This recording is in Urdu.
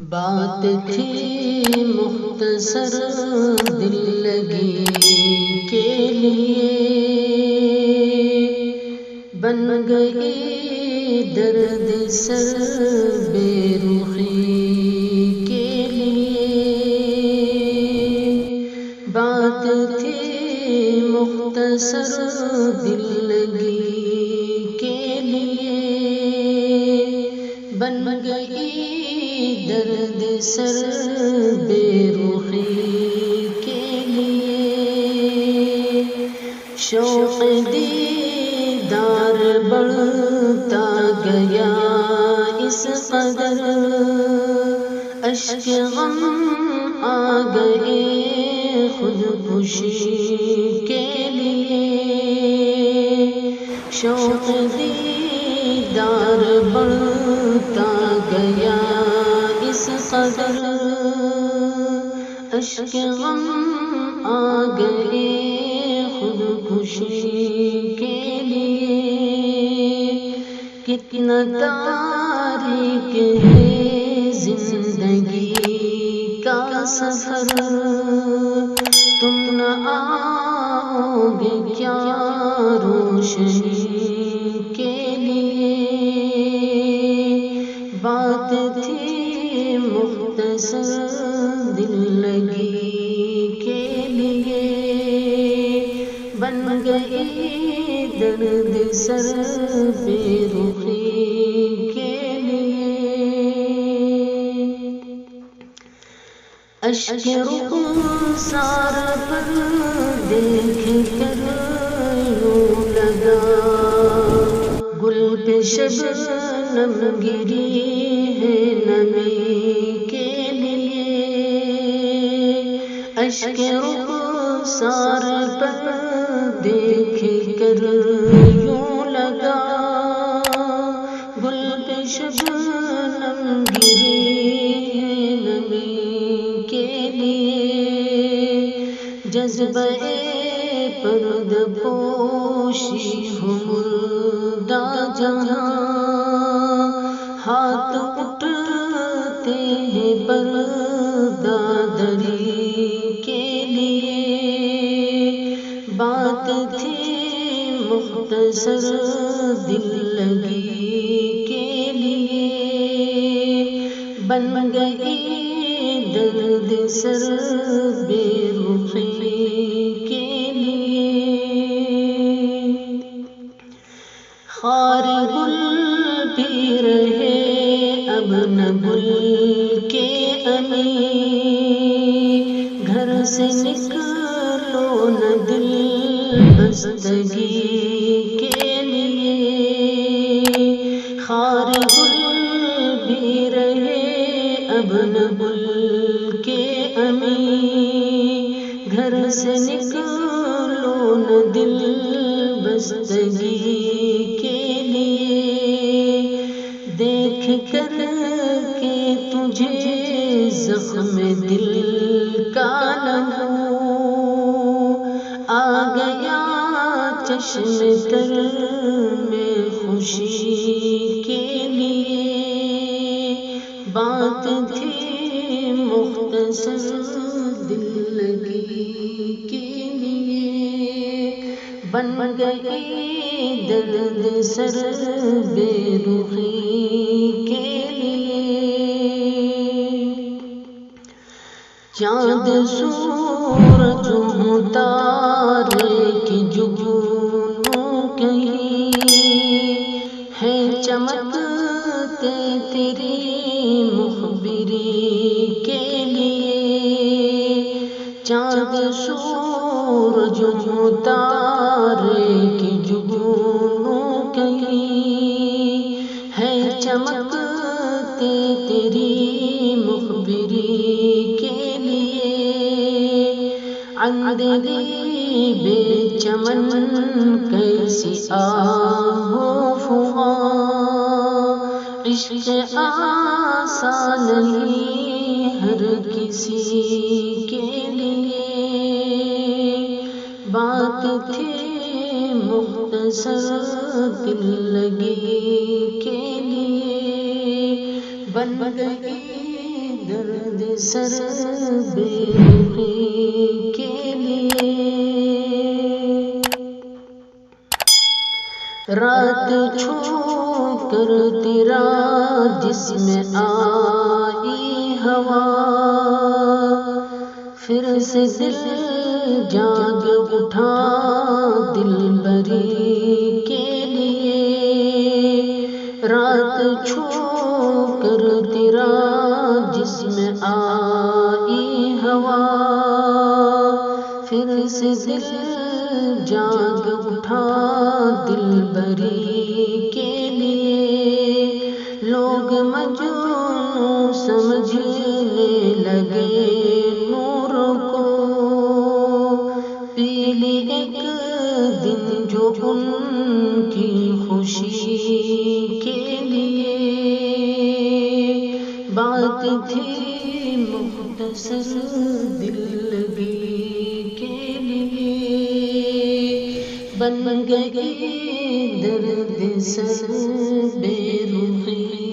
بات تھی مختصر دل لگی کے لیے، بن گئی درد سر بے رخی کے لیے۔ بات تھی مختصر دل لگی کے لیے، بن گئی درد سر بے رخی کے لیے۔ شوق دیدار بڑھتا گیا اس قدر، اشک غم آ گئے خودکشی کے لیے۔ شوق دیدار بڑھتا گیا اس قدر، اشک غم آ گئے خودکشی کے لیے۔ کتنا تاریک ہے زندگی کا سفر، تم نہ آؤ گے کیا روشنی کے لیے۔ بات تھی مختصر دل لگی کے لیے، بن گئی درد سر بے رخی کے لیے۔ اشک رخسار پر دیکھ کر یوں لگا، گل پہ شبنم گری ہے نمی کے لیے۔ اشک رخسار پر دیکھ کر یوں لگا، گل پہ شبنم گری ہے نمی کے لیے۔ جذبہ پرد پوشی ہو مردہ جہاں، ہاتھ اٹھتے ہیں پردہ دری کے لیے۔ بات تھی مختصر دل لگی کے لیے، بن گئی درد سر بے رخی کے لیے۔ خار گل بھی رہے اب نہ گل کے امی، گھر سے نکلو نہ دل بستگی کے لیے۔ خار گل بھی رہے اب نہ گل کے امی، گھر سے نکلو نہ دل بستگی کے لیے۔ دیکھ کر کے تجھے زخم دل کا لہو آ گیا چشم تر میں خوشی کے لیے۔ بات تھی مختصر دل لگی کے لیے، بن گئی درد سر بے رخی کے لیے۔ چاند سورج ہوں تارے کی جگنوں کہیں ہے چمکتے تیری مخبری کے لیے۔ چاند سورج ہوں تارے کی جگنوں کہیں ہے چمکتے تیری مخبری کے لیے۔ اندھیری بے چمن کیسی آہو فغاں، عشق آسان نہیں ہر کسی کے لیے۔ بات تھی مختصر دل لگی کے لیے، بن گئی درد سر بے رخی کے لیے۔ رات چھو کر تیرا جسم آئی ہوا، پھر سے دل جاگ اٹھا دل بری کے لیے۔ رات چھو کر تیرا جسم آئی ہوا، پھر سے دل جاگ اٹھا دل بری کے لیے۔ لوگ مجنون سمجھنے لگے نور کو، پیلی ایک دن جو ان کی خوشی کے لیے۔ بات تھی مختصر دل لگی کے لیے، بن گئی درد سر بے رخی